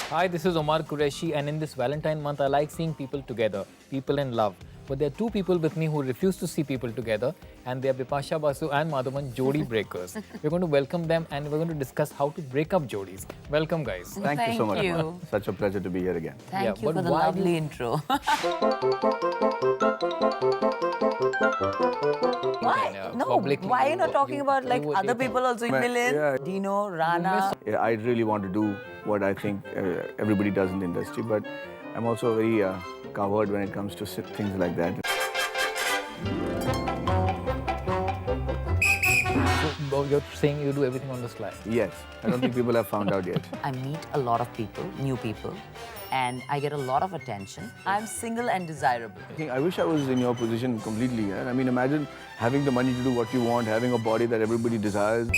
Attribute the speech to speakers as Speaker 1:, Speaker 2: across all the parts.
Speaker 1: Hi, this is Omar Qureshi, and in this Valentine month, I like seeing people together, people in love. But there are two people with me who refuse to see people together, and they are Bipasha Basu and R.Madhavan, Jodi breakers. We're going to welcome them, and we're going to discuss how to break up jodis. Welcome, guys.
Speaker 2: Thank you so much.
Speaker 3: you.
Speaker 2: Such a pleasure to be here again.
Speaker 3: Thank you
Speaker 1: but
Speaker 3: for the
Speaker 1: why
Speaker 3: lovely intro. Why? No,
Speaker 1: publicly
Speaker 3: why are you
Speaker 1: you
Speaker 3: not
Speaker 1: were-
Speaker 3: talking
Speaker 1: you-
Speaker 3: about
Speaker 1: you
Speaker 3: like
Speaker 1: were
Speaker 3: other
Speaker 1: dating.
Speaker 3: people also? Milind,
Speaker 2: yeah.
Speaker 3: Dino, Rana.
Speaker 2: Yeah, I really want to do what I think everybody does in the industry, but I'm also very coward when it comes to things like that.
Speaker 1: So, you're saying you do everything on the sly.
Speaker 2: Yes, I don't think people have found out yet.
Speaker 3: I meet a lot of people, new people, and I get a lot of attention. I'm single and desirable.
Speaker 2: I wish I was in your position completely. I mean, imagine having the money to do what you want, having a body that everybody desires.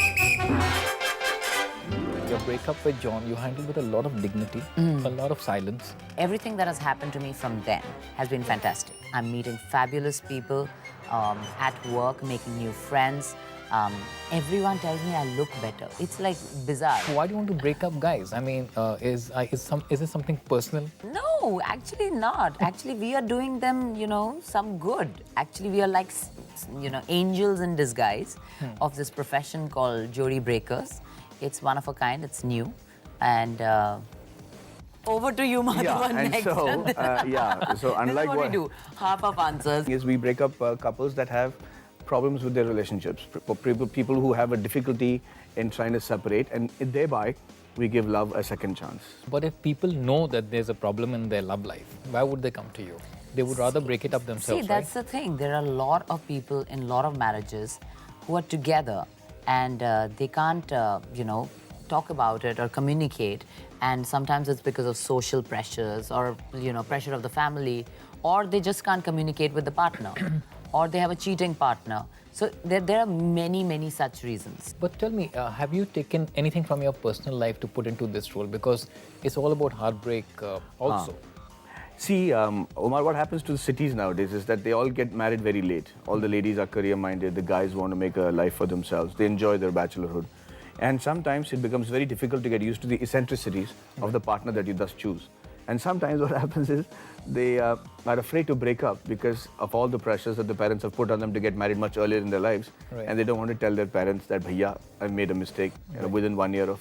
Speaker 1: Your breakup with John, you handled with a lot of dignity, a lot of silence.
Speaker 3: Everything that has happened to me from then has been fantastic. I'm meeting fabulous people at work, making new friends. Everyone tells me I look better. It's like bizarre.
Speaker 1: Why do you want to break up, guys? I mean, is this something personal?
Speaker 3: No, actually not. Actually, we are doing them, some good. Actually, we are like, angels in disguise of this profession called Jodi breakers. It's one of a kind. It's new, and over to you, Madhavan,
Speaker 2: and
Speaker 3: next.
Speaker 2: so unlike
Speaker 3: this is what we do. Half of answers.
Speaker 2: Yes, we break up couples that have problems with their relationships, people who have a difficulty in trying to separate, and thereby we give love a second chance.
Speaker 1: But if people know that there's a problem in their love life, why would they come to you? They would rather break it up themselves,
Speaker 3: See, that's the thing. There are a lot of people in a lot of marriages who are together and they can't, talk about it or communicate. And sometimes it's because of social pressures or, pressure of the family, or they just can't communicate with the partner, or they have a cheating partner. So there are many, many such reasons.
Speaker 1: But tell me, have you taken anything from your personal life to put into this role? Because it's all about heartbreak also.
Speaker 2: See, Omar, what happens to the cities nowadays is that they all get married very late. All the ladies are career-minded, the guys want to make a life for themselves, they enjoy their bachelorhood. And sometimes it becomes very difficult to get used to the eccentricities of the partner that you thus choose. And sometimes what happens is they are afraid to break up because of all the pressures that the parents have put on them to get married much earlier in their lives.
Speaker 1: Right.
Speaker 2: And they don't want to tell their parents that, Bhaiya, I've made a mistake within 1 year of...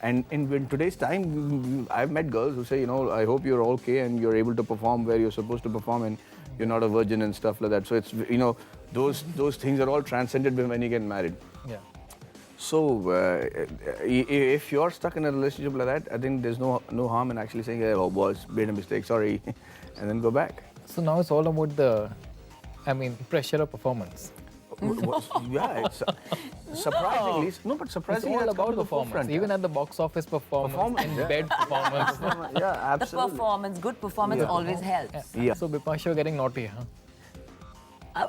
Speaker 2: And in today's time, I've met girls who say, I hope you're okay and you're able to perform where you're supposed to perform and you're not a virgin and stuff like that. So it's, those things are all transcended when you get married.
Speaker 1: Yeah.
Speaker 2: So if you're stuck in a relationship like that, I think there's no harm in actually saying, hey, oh boys, made a mistake, sorry, and then go back.
Speaker 1: So now it's all about the, pressure of performance.
Speaker 2: Yeah, it's surprisingly, but
Speaker 1: It's
Speaker 2: surprisingly,
Speaker 1: all
Speaker 2: that's come
Speaker 1: about
Speaker 2: to the
Speaker 1: performance.
Speaker 2: forefront,
Speaker 1: Even at the box office performance, in bed performance.
Speaker 2: yeah,
Speaker 3: The
Speaker 2: absolutely.
Speaker 3: performance, good performance always helps.
Speaker 2: Yeah.
Speaker 1: So Bipasha, you're getting naughty, huh?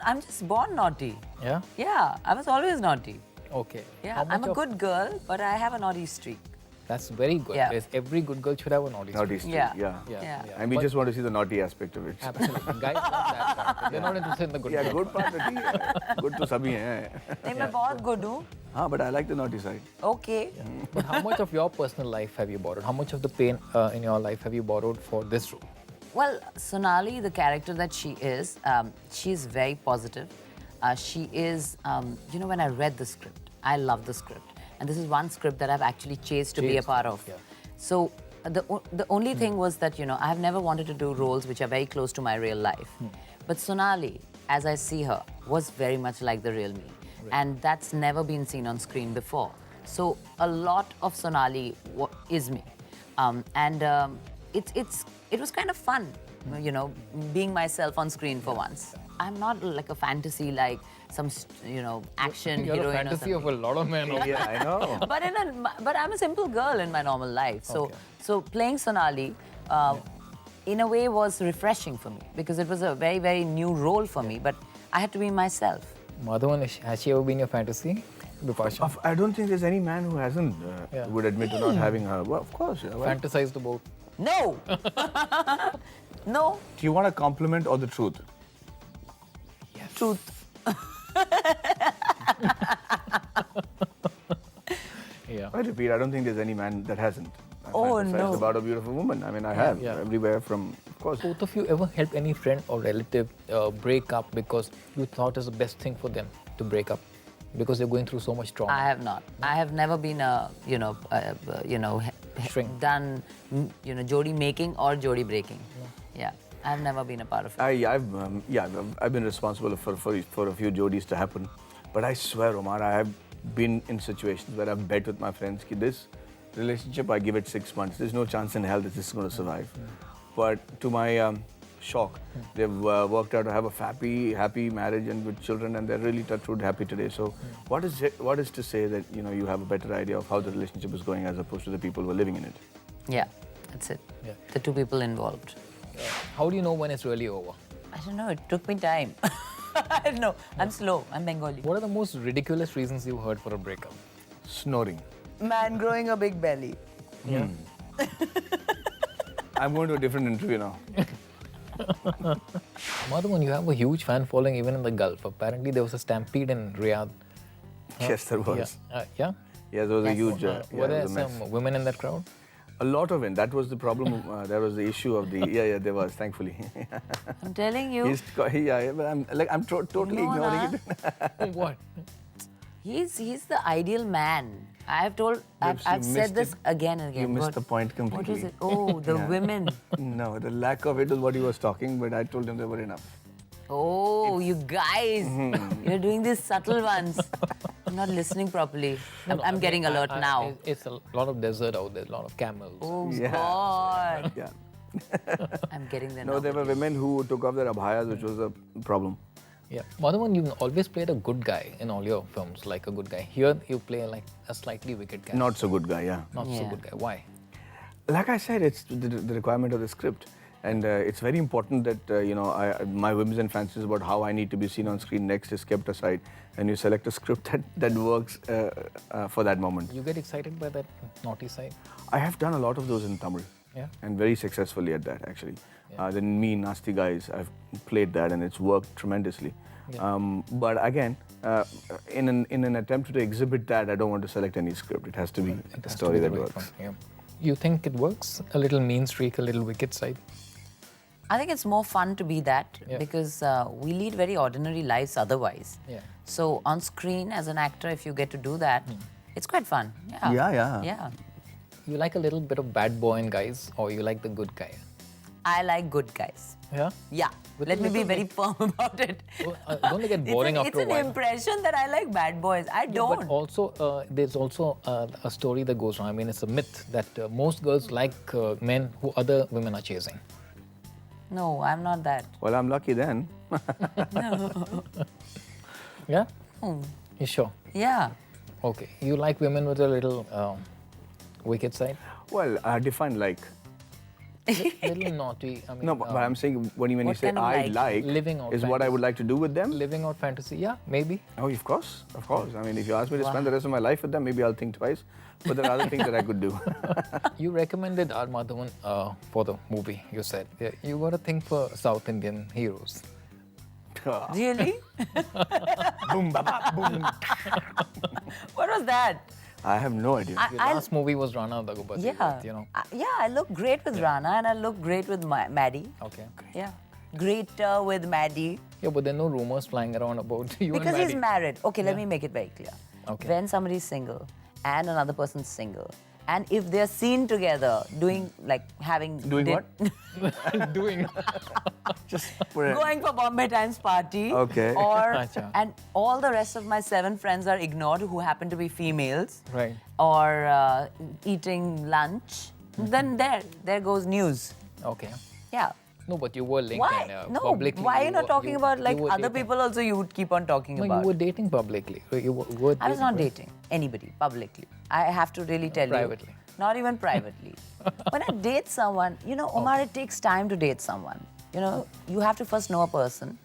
Speaker 3: I'm just born naughty.
Speaker 1: Yeah?
Speaker 3: Yeah, I was always naughty.
Speaker 1: Okay.
Speaker 3: Yeah,
Speaker 1: How much
Speaker 3: I'm a
Speaker 1: of-
Speaker 3: good girl, but I have a naughty streak.
Speaker 1: That's very good.
Speaker 3: Yeah.
Speaker 1: Yes, every good girl should have a naughty
Speaker 2: Naughty
Speaker 1: streak.
Speaker 2: streak,
Speaker 3: Yeah.
Speaker 2: yeah.
Speaker 1: Yeah.
Speaker 3: Yeah.
Speaker 2: And we
Speaker 1: But-
Speaker 2: just want to see the naughty aspect of it.
Speaker 1: Absolutely. Guys love that part. They're not interested in the good
Speaker 2: Yeah,
Speaker 1: part.
Speaker 2: good part, ठीक है. Good to sabhi hai.
Speaker 3: नहीं, मैं बहुत good हूँ.
Speaker 2: But I like the naughty side.
Speaker 3: Okay.
Speaker 1: But how much of your personal life have you borrowed? How much of the pain in your life have you borrowed for this role?
Speaker 3: Well, Sonali, the character that she's very positive. She is, when I read the script, I love the script. And this is one script that I've actually chased to be a
Speaker 1: Chased,
Speaker 3: part of.
Speaker 1: yeah.
Speaker 3: So the only thing was that, I have never wanted to do roles which are very close to my real life. But Sonali, as I see her, was very much like the real me.
Speaker 1: Right.
Speaker 3: And that's never been seen on screen before. So a lot of Sonali is me. It was kind of fun, being myself on screen for once. I'm not like a fantasy, like some, action
Speaker 1: You're
Speaker 3: heroine
Speaker 1: a fantasy
Speaker 3: or
Speaker 1: of a lot of men.
Speaker 2: Yeah, I know.
Speaker 3: but I'm a simple girl in my normal life. So,
Speaker 1: Okay.
Speaker 3: so playing Sonali, in a way, was refreshing for me because it was a very, very new role for me. But I had to be myself.
Speaker 1: Madhavan, has she ever been your fantasy? Bipasha?
Speaker 2: I don't think there's any man who hasn't would admit to not having her. Well, of course. Yeah, well.
Speaker 1: Fantasized about?
Speaker 3: No. No.
Speaker 2: Do you want a compliment or the truth?
Speaker 1: Yes.
Speaker 3: Truth.
Speaker 1: Yeah.
Speaker 2: I repeat, I don't think there's any man that hasn't.
Speaker 3: Oh,
Speaker 2: fantasize
Speaker 3: no.
Speaker 2: about a beautiful woman. I mean, I have everywhere from, of course.
Speaker 1: Both of you ever helped any friend or relative break up because you thought it was the best thing for them to break up because they're going through so much trauma?
Speaker 3: I have not. I have never been a,
Speaker 1: Shrink.
Speaker 3: done, jodi making or jodi breaking. Yeah, I have never been a part of it.
Speaker 2: I've been responsible for a few jodis to happen. But I swear, Omar, I have been in situations where I've bet with my friends that this relationship, I give it 6 months. There's no chance in hell that this is going to survive. But to my shock, they've worked out to have a happy marriage and with children, and they're really touch wood happy today. So, what is to say that you have a better idea of how the relationship is going as opposed to the people who are living in it?
Speaker 3: Yeah, that's it.
Speaker 1: Yeah.
Speaker 3: The two people involved.
Speaker 1: How do you know when it's really over?
Speaker 3: I don't know. It took me time. I don't know. I'm slow. I'm Bengali.
Speaker 1: What are the most ridiculous reasons you've heard for a breakup?
Speaker 2: Snoring.
Speaker 3: Man growing a big belly.
Speaker 1: Yeah.
Speaker 2: I'm going to a different interview now.
Speaker 1: Madhavan, you have a huge fan following even in the Gulf. Apparently, there was a stampede in Riyadh.
Speaker 2: Yes, there was.
Speaker 1: Yeah?
Speaker 2: Yeah, there was a
Speaker 3: Yes.
Speaker 2: huge.
Speaker 1: Were there
Speaker 2: it was a mess.
Speaker 1: some women in that crowd?
Speaker 2: A lot of it. That was the problem. That was the issue of the. Yeah, there was. Thankfully.
Speaker 3: I'm telling you,
Speaker 2: But I'm totally
Speaker 3: No,
Speaker 2: ignoring
Speaker 3: nah.
Speaker 2: it.
Speaker 1: What?
Speaker 3: he's the ideal man. I've
Speaker 2: Babes, you
Speaker 3: said
Speaker 2: missed
Speaker 3: this
Speaker 2: it.
Speaker 3: again and again.
Speaker 2: You missed
Speaker 3: What-
Speaker 2: the point completely.
Speaker 3: What is it? Oh, the
Speaker 2: Yeah.
Speaker 3: women.
Speaker 2: No, the lack of it was what he was talking, but I told him there were enough.
Speaker 3: Oh, you guys. You're doing these subtle ones. I'm not listening properly. I'm getting alert now.
Speaker 1: It's a lot of desert out there, a lot of camels.
Speaker 3: Oh,
Speaker 2: Yeah.
Speaker 3: God.
Speaker 2: Yeah.
Speaker 3: I'm getting there
Speaker 2: No,
Speaker 3: now.
Speaker 2: there were women who took off their abhayas, which was a problem.
Speaker 1: Yeah. Madhavan, you've always played a good guy in all your films, like a good guy. Here, you play like a slightly wicked guy.
Speaker 2: Not so good guy, yeah.
Speaker 1: Not so
Speaker 3: Yeah.
Speaker 1: good guy. Why?
Speaker 2: Like I said, it's the requirement of the script. And it's very important that, my whims and fancies about how I need to be seen on screen next is kept aside. And you select a script that works for that moment.
Speaker 1: You get excited by that naughty side?
Speaker 2: I have done a lot of those in Tamil.
Speaker 1: Yeah.
Speaker 2: And very successfully at that, actually. Then me, Nasty Guys, I've played that and it's worked tremendously.
Speaker 1: Yeah.
Speaker 2: But again, in an attempt to exhibit that, I don't want to select any script. It has to be
Speaker 1: It
Speaker 2: a
Speaker 1: has to
Speaker 2: story
Speaker 1: be the
Speaker 2: that
Speaker 1: right
Speaker 2: works.
Speaker 1: one, yeah. You think it works? A little mean streak, a little wicked side?
Speaker 3: I think it's more fun to be that
Speaker 1: Yeah.
Speaker 3: because we lead very ordinary lives otherwise.
Speaker 1: Yeah.
Speaker 3: So on screen as an actor, if you get to do that, it's quite fun. Yeah.
Speaker 2: Yeah.
Speaker 3: Yeah.
Speaker 1: You like a little bit of bad boy in guys, or you like the good guy?
Speaker 3: I like good guys.
Speaker 1: Yeah?
Speaker 3: Yeah.
Speaker 1: With
Speaker 3: Let
Speaker 1: a
Speaker 3: me be
Speaker 1: little
Speaker 3: very firm about it.
Speaker 1: Don't they get boring
Speaker 3: it's
Speaker 1: after a
Speaker 3: an
Speaker 1: while?
Speaker 3: impression that I like bad boys. I don't.
Speaker 1: But also, there's also a story that goes on. I mean, it's a myth that most girls like men who other women are chasing.
Speaker 3: No, I'm not that.
Speaker 2: Well, I'm lucky then.
Speaker 1: Yeah?
Speaker 3: Hmm.
Speaker 1: You sure?
Speaker 3: Yeah.
Speaker 1: Okay. You like women with a little wicked side?
Speaker 2: Well, define like.
Speaker 1: Little naughty. I mean,
Speaker 2: No, but I'm saying when you
Speaker 3: What
Speaker 2: say
Speaker 3: kind of
Speaker 2: I
Speaker 3: like?
Speaker 2: like,
Speaker 1: Living out
Speaker 2: is what I would like to do with them.
Speaker 1: living out fantasy. Yeah, maybe.
Speaker 2: Oh, of course. I mean, if you ask me to spend the rest of my life with them, maybe I'll think twice. But there are other things that I could do.
Speaker 1: You recommended R.Madhavan for the movie, you said. Yeah, you got to think for South Indian heroes.
Speaker 3: Really?
Speaker 2: Boom, ba, ba, boom.
Speaker 3: What was that?
Speaker 2: I have no idea.
Speaker 1: Your last movie was Rana Daggubati.
Speaker 3: Yeah.
Speaker 1: You know.
Speaker 3: I look great with Rana and I look great with Maddie.
Speaker 1: Okay.
Speaker 3: Yeah. Greater with Maddie.
Speaker 1: Yeah, but there are no rumors flying around about you
Speaker 3: Because
Speaker 1: and
Speaker 3: he's
Speaker 1: Maddie.
Speaker 3: married. Okay, let
Speaker 1: Yeah.
Speaker 3: me make it very clear.
Speaker 1: Okay.
Speaker 3: When somebody's single and another person's single, and if they're seen together doing like having
Speaker 2: Doing what?
Speaker 1: Doing.
Speaker 2: Just put it.
Speaker 3: going for Bombay Times party,
Speaker 2: Okay.
Speaker 3: or
Speaker 1: Acha.
Speaker 3: and all the rest of my 7 friends are ignored who happen to be females,
Speaker 1: Right.
Speaker 3: or eating lunch, then there goes news.
Speaker 1: Okay.
Speaker 3: Yeah.
Speaker 1: No, but you were linked
Speaker 3: Why?
Speaker 1: and
Speaker 3: No.
Speaker 1: publicly.
Speaker 3: Why are you
Speaker 1: you
Speaker 3: not
Speaker 1: were-
Speaker 3: talking about like
Speaker 1: you were
Speaker 3: other
Speaker 1: dating.
Speaker 3: people also? You would keep on talking
Speaker 1: No,
Speaker 3: about.
Speaker 1: you were dating publicly. You were
Speaker 3: I was
Speaker 1: dating
Speaker 3: not
Speaker 1: pri-
Speaker 3: dating anybody publicly. I have to really tell
Speaker 1: Privately.
Speaker 3: you. Not even privately. When I date someone, Omar, it takes time to date someone. You have to first know a person,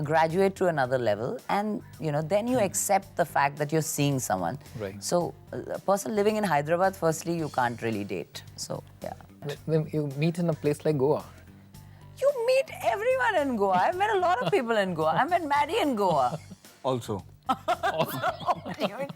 Speaker 3: graduate to another level, and then you accept the fact that you're seeing someone.
Speaker 1: Right.
Speaker 3: So a person living in Hyderabad, firstly, you can't really date. So yeah.
Speaker 1: Then you meet in a place like Goa.
Speaker 3: You meet everyone in Goa. I've met a lot of people in Goa. I met Maddie in Goa.
Speaker 2: Also.
Speaker 3: What do you mean?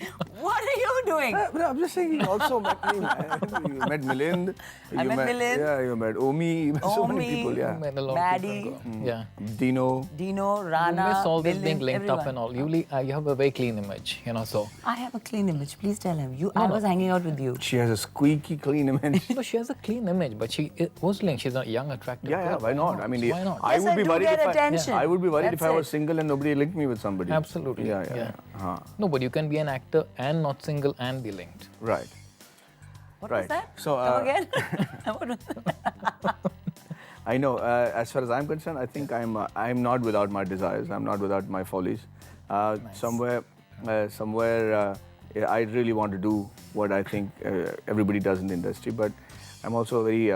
Speaker 3: What are you doing?
Speaker 2: But I'm just saying, you also met me, man. You met Milind.
Speaker 3: I met Milind.
Speaker 2: Yeah, you met Omi. So many
Speaker 3: Omi.
Speaker 2: people, yeah.
Speaker 1: Met a lot
Speaker 3: Maddie.
Speaker 1: of people. Yeah.
Speaker 2: Dino.
Speaker 3: Dino,
Speaker 1: You
Speaker 3: Rana,
Speaker 1: miss all this being
Speaker 3: Milind,
Speaker 1: linked up
Speaker 3: everyone.
Speaker 1: and all. You have a very clean image, you know, so.
Speaker 3: I have a clean image. Please tell him. I was hanging out with you.
Speaker 2: She has a squeaky clean image.
Speaker 1: No, she has a clean image, but she was linked. She's a young, attractive
Speaker 2: Yeah,
Speaker 1: girl.
Speaker 2: why not? I mean,
Speaker 1: Why not?
Speaker 2: I
Speaker 3: Yes,
Speaker 2: would
Speaker 3: I
Speaker 2: be
Speaker 3: do
Speaker 2: worried
Speaker 3: get
Speaker 2: if
Speaker 3: attention.
Speaker 2: I would be worried if
Speaker 3: That's
Speaker 2: I was
Speaker 3: it.
Speaker 2: single and nobody linked me with somebody.
Speaker 1: Absolutely.
Speaker 2: Yeah. Huh.
Speaker 1: No, but you can be an actor and not single and be linked.
Speaker 2: Right.
Speaker 3: What
Speaker 2: Right.
Speaker 3: was that?
Speaker 2: So,
Speaker 3: Come again? What was
Speaker 2: I know. As far as I'm concerned, I think I'm not without my desires. I'm not without my follies. Somewhere, I really want to do what I think everybody does in the industry. But I'm also very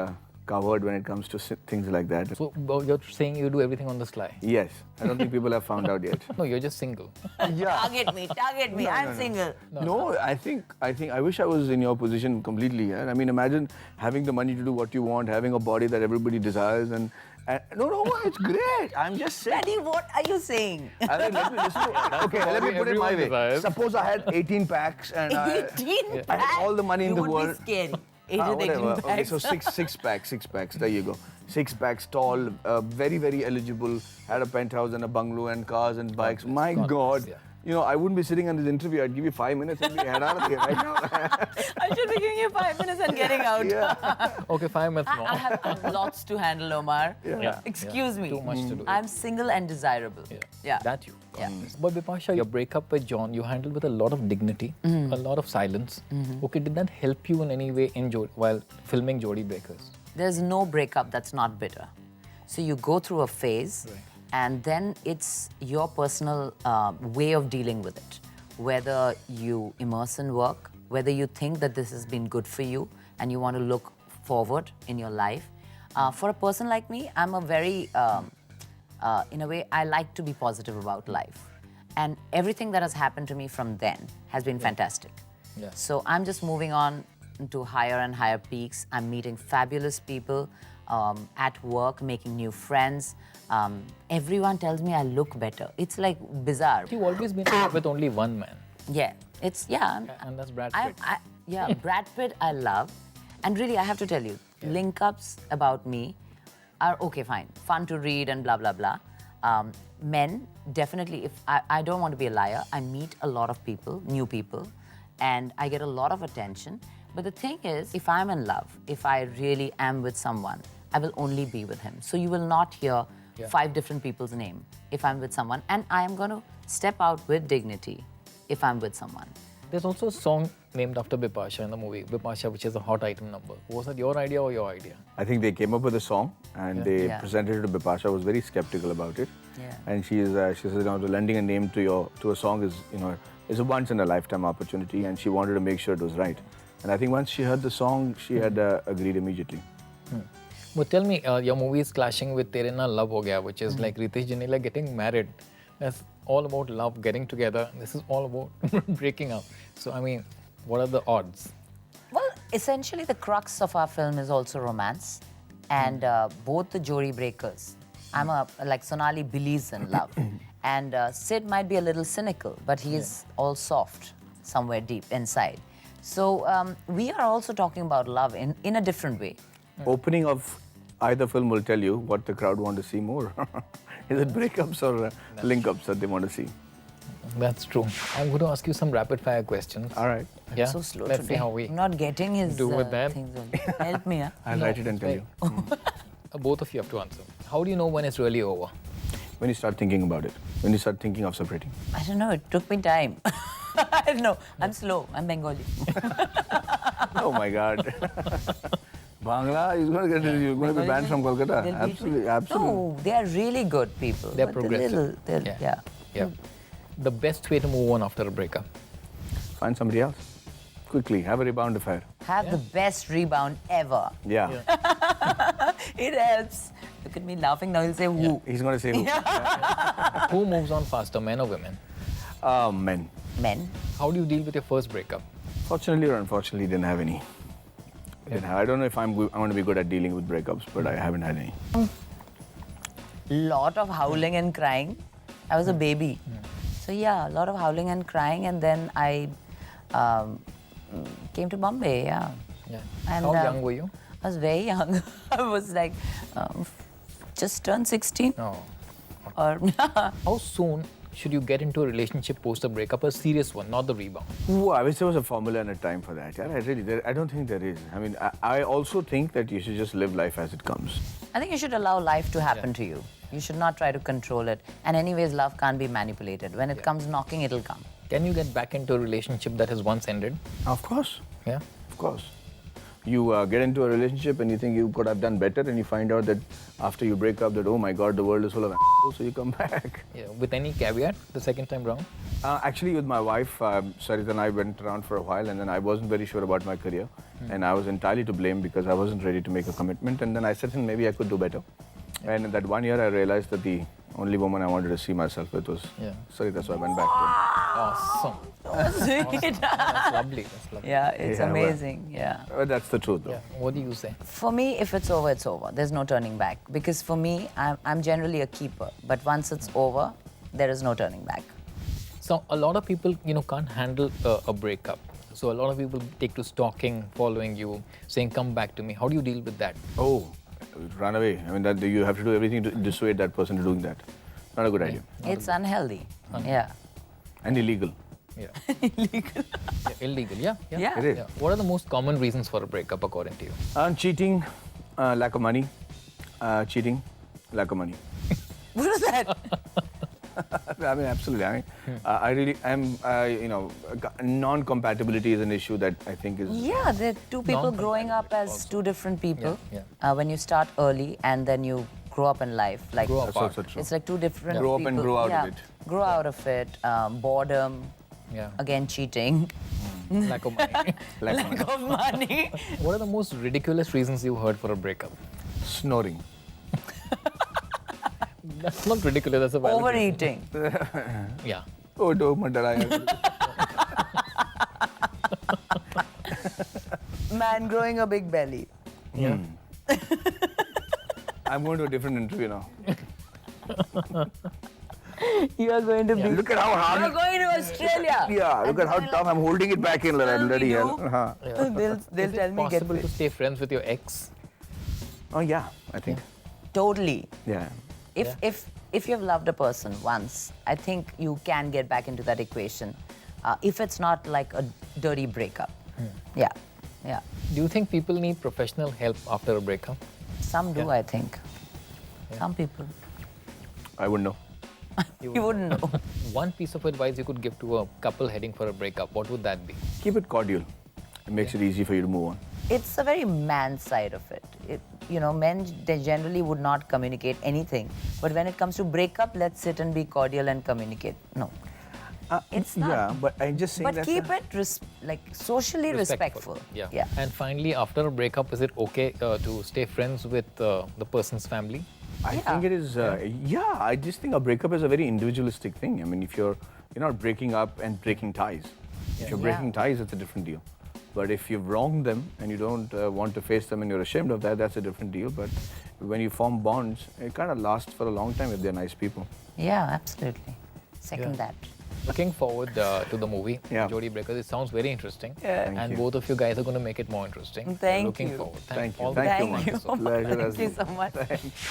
Speaker 2: coward when it comes to things like that.
Speaker 1: So you're saying you do everything on the sly?
Speaker 2: Yes, I don't think people have found out yet.
Speaker 1: No, you're just single.
Speaker 3: Target me. I'm single.
Speaker 2: No, I think I wish I was in your position completely. Yeah? I mean, imagine having the money to do what you want, having a body that everybody desires, and no, it's great. I'm just saying.
Speaker 3: Daddy, what are you saying?
Speaker 2: I mean, let me listen to, okay, let me put it my
Speaker 1: everyone
Speaker 2: way.
Speaker 1: desires.
Speaker 2: Suppose I had 18 packs and
Speaker 3: 18
Speaker 2: I had all the money in the
Speaker 3: You
Speaker 2: world.
Speaker 3: would be scary. 18
Speaker 2: Whatever. Okay,
Speaker 3: packs.
Speaker 2: so six packs. There you go. 6 packs, tall, very, very eligible. Had a penthouse and a bungalow and cars and bikes. My God.
Speaker 1: Yeah.
Speaker 2: You know, I wouldn't be sitting on this interview. I'd give you 5 minutes and be head out of here right now.
Speaker 3: I should be giving you 5 minutes and getting out.
Speaker 2: Yeah.
Speaker 1: Okay, 5 minutes more.
Speaker 3: I have lots to handle, Omar.
Speaker 2: Yeah.
Speaker 3: Excuse me.
Speaker 1: Too much to do.
Speaker 3: I'm single and desirable. Yeah.
Speaker 1: That you.
Speaker 3: Yeah.
Speaker 1: But Bipasha, your breakup with John, you handled with a lot of dignity, a lot of silence. Okay, did that help you in any way while filming Jodi Breakers?
Speaker 3: There's no breakup that's not bitter. So you go through a phase, and then it's your personal way of dealing with it. Whether you immerse in work, whether you think that this has been good for you and you want to look forward in your life. For a person like me, I'm a very, in a way, I like to be positive about life. And everything that has happened to me from then has been fantastic.
Speaker 1: Yeah.
Speaker 3: So I'm just moving on to higher and higher peaks. I'm meeting fabulous people at work, making new friends. Everyone tells me I look better. It's like bizarre.
Speaker 1: You've always been with only one man,
Speaker 3: Yeah, it's, yeah.
Speaker 1: and that's Brad Pitt.
Speaker 3: Yeah, Brad Pitt I love. And really, I have to tell you, link-ups about me are okay, fine. Fun to read and blah, blah, blah. Men, definitely, if I don't want to be a liar, I meet a lot of people, new people, and I get a lot of attention. But the thing is, if I'm in love, if I really am with someone, I will only be with him. So you will not hear 5 different people's name if I'm with someone. And I am going to step out with dignity if I'm with someone.
Speaker 1: There's also a song named after Bipasha in the movie, Bipasha, which is a hot item number. Was that your idea or your idea?
Speaker 2: I think they came up with a song and they
Speaker 3: Yeah.
Speaker 2: presented it to Bipasha. I was very skeptical about it.
Speaker 3: Yeah.
Speaker 2: And she says, you know, lending a name to a song is, you know, is a once in a lifetime opportunity, and she wanted to make sure it was right. And I think once she heard the song, she had agreed immediately.
Speaker 1: But tell me, your movie is clashing with Tere Na Love Ho Gaya, which is like Ritesh Janela getting married. That's all about love, getting together. This is all about breaking up. So, I mean, what are the odds?
Speaker 3: Well, essentially, the crux of our film is also romance. And both the Jodi Breakers, like Sonali believes in love. And Sid might be a little cynical, but he is all soft somewhere deep inside. So we are also talking about love in a different way.
Speaker 2: Opening of either film will tell you what the crowd want to see more. Is it breakups or link-ups that they want to see?
Speaker 1: That's true. I'm going to ask you some rapid fire questions.
Speaker 2: All right.
Speaker 1: Yeah?
Speaker 3: So slow
Speaker 1: Let's
Speaker 3: today.
Speaker 1: see how we
Speaker 3: I'm not getting his
Speaker 1: do with that.
Speaker 3: things. Help me, huh?
Speaker 2: I'll write it and tell you.
Speaker 1: Both of you have to answer. How do you know when it's really over?
Speaker 2: When you start thinking about it, when you start thinking of separating.
Speaker 3: I don't know. It took me time. I don't know. I'm slow. I'm Bengali.
Speaker 2: Oh my God. Bangla is going to be banned from Kolkata.
Speaker 3: They'll beat me.
Speaker 2: Absolutely, absolutely.
Speaker 3: No, they are really good people.
Speaker 1: They're
Speaker 3: but
Speaker 1: progressive.
Speaker 3: Yeah.
Speaker 1: The best way to move on after a breakup?
Speaker 2: Find somebody else. Quickly, have a rebound affair.
Speaker 3: Have the best rebound ever.
Speaker 2: Yeah.
Speaker 3: It helps. Look at me laughing now. He'll say, who?
Speaker 2: He's going to say who?
Speaker 1: Who moves on faster, men or women?
Speaker 2: Men.
Speaker 3: Men.
Speaker 1: How do you deal with your first breakup?
Speaker 2: Fortunately or unfortunately, didn't have any. I don't know if I'm going to be good at dealing with breakups, but I haven't had any.
Speaker 3: Lot of howling and crying. I was a baby. So yeah, a lot of howling and crying, and then I Came to Bombay, yeah.
Speaker 1: Yeah.
Speaker 3: And,
Speaker 1: How young were you?
Speaker 3: I was very young. I was like, just turned 16.
Speaker 1: No.
Speaker 3: Or
Speaker 1: How soon should you get into a relationship post a breakup, a serious one, not the rebound?
Speaker 2: Ooh, I wish there was a formula and a time for that. Yeah, I don't think there is. I mean, I also think that you should just live life as it comes.
Speaker 3: I think you should allow life to happen to you. You should not try to control it. And anyways, love can't be manipulated. When it comes knocking, it'll come.
Speaker 1: Can you get back into a relationship that has once ended?
Speaker 2: Of course.
Speaker 1: Yeah.
Speaker 2: Of course. You get into a relationship and you think you could have done better, and you find out that after you break up that, oh my God, the world is full of assholes, so you come back.
Speaker 1: Yeah. With any caveat the second time round?
Speaker 2: Actually, with my wife, Sarita and I went around for a while, and then I wasn't very sure about my career. And I was entirely to blame because I wasn't ready to make a commitment. And then I said, maybe I could do better. And in that 1 year, I realized that the only woman I wanted to see myself with was Sarita, so I went back to her.
Speaker 1: Awesome.
Speaker 3: Sweet.
Speaker 1: That's lovely. That's lovely.
Speaker 3: Yeah, it's
Speaker 2: Yeah, well,
Speaker 3: amazing. Yeah.
Speaker 2: But that's the truth, though.
Speaker 1: Yeah. What do you say?
Speaker 3: For me, if it's over, it's over. There's no turning back. Because for me, I'm generally a keeper. But once it's over, there is no turning back.
Speaker 1: So a lot of people, can't handle a breakup. So a lot of people take to stalking, following you, saying, come back to me. How do you deal with that?
Speaker 2: Oh, run away. I mean, that you have to do everything to dissuade that person to doing that. Not a good idea.
Speaker 3: It's unhealthy. Yeah.
Speaker 2: And illegal.
Speaker 1: Yeah.
Speaker 3: Illegal.
Speaker 1: Yeah, illegal, yeah.
Speaker 3: Yeah.
Speaker 2: It is.
Speaker 1: Yeah. What are the most common reasons for a breakup according to you?
Speaker 2: Cheating, lack of money. Cheating, lack of money.
Speaker 3: What is that?
Speaker 2: I mean, absolutely. I mean, I really am, non-compatibility is an issue that I think is...
Speaker 3: Yeah, they're two people growing up as
Speaker 1: also.
Speaker 3: two different people.
Speaker 1: Yeah,
Speaker 3: When you start early and then you grow up in life. Like,
Speaker 1: Grow
Speaker 2: That's
Speaker 1: apart.
Speaker 2: also true.
Speaker 3: it's like two different
Speaker 2: Grow up
Speaker 3: people.
Speaker 2: and grow out of it.
Speaker 3: Grow out of it. Boredom.
Speaker 1: Yeah.
Speaker 3: Again, cheating.
Speaker 1: Lack of money.
Speaker 3: Lack of money.
Speaker 1: What are the most ridiculous reasons you've heard for a breakup?
Speaker 2: Snoring.
Speaker 1: That's not ridiculous, that's a valid
Speaker 3: Overeating.
Speaker 1: reason. Yeah.
Speaker 2: Oh, do mandara.
Speaker 3: Man growing a big belly.
Speaker 1: Yeah.
Speaker 2: I'm going to a different interview now.
Speaker 3: You are going to be.
Speaker 2: Look at how hard...
Speaker 3: You're going to Australia.
Speaker 2: Yeah, look at how tough I'm holding it back in. Bloody hell.
Speaker 3: They'll
Speaker 1: Is
Speaker 3: tell
Speaker 1: it
Speaker 3: me get
Speaker 1: possible to
Speaker 3: fit.
Speaker 1: stay friends with your ex?
Speaker 2: Oh, yeah, I think.
Speaker 3: Totally.
Speaker 2: Yeah.
Speaker 3: If you've loved a person once, I think you can get back into that equation. If it's not like a dirty breakup. Yeah. Yeah.
Speaker 1: Do you think people need professional help after a breakup?
Speaker 3: Some do, I think. Some people.
Speaker 2: I wouldn't know.
Speaker 3: You wouldn't know.
Speaker 1: One piece of advice you could give to a couple heading for a breakup, what would that be?
Speaker 2: Keep it cordial. It makes it easy for you to move on.
Speaker 3: It's a very man side of it. Men, they generally would not communicate anything. But when it comes to breakup, let's sit and be cordial and communicate. No. It's not.
Speaker 2: Yeah, but I'm just saying
Speaker 3: But
Speaker 2: that...
Speaker 3: keep it socially respectful.
Speaker 1: Yeah. And finally, after a breakup, is it okay to stay friends with the person's family?
Speaker 2: I think it is, I just think a breakup is a very individualistic thing. I mean, if you're not breaking up and breaking ties. If you're breaking ties, it's a different deal. But if you've wronged them and you don't want to face them and you're ashamed of that, that's a different deal. But when you form bonds, it kind of lasts for a long time if they're nice people.
Speaker 3: Yeah, absolutely. Second that.
Speaker 1: Looking forward to the movie,
Speaker 2: Yeah.
Speaker 1: Jodi Breakers. It sounds very interesting.
Speaker 3: Yeah.
Speaker 1: And
Speaker 2: you.
Speaker 1: both of you guys are going to make it more interesting.
Speaker 3: Thank
Speaker 1: Looking
Speaker 3: you.
Speaker 1: forward.
Speaker 2: Thank you.
Speaker 1: All
Speaker 2: Thank
Speaker 1: the
Speaker 2: you,
Speaker 1: best.
Speaker 2: man. Pleasure as
Speaker 3: Thank you so much.
Speaker 2: Thanks.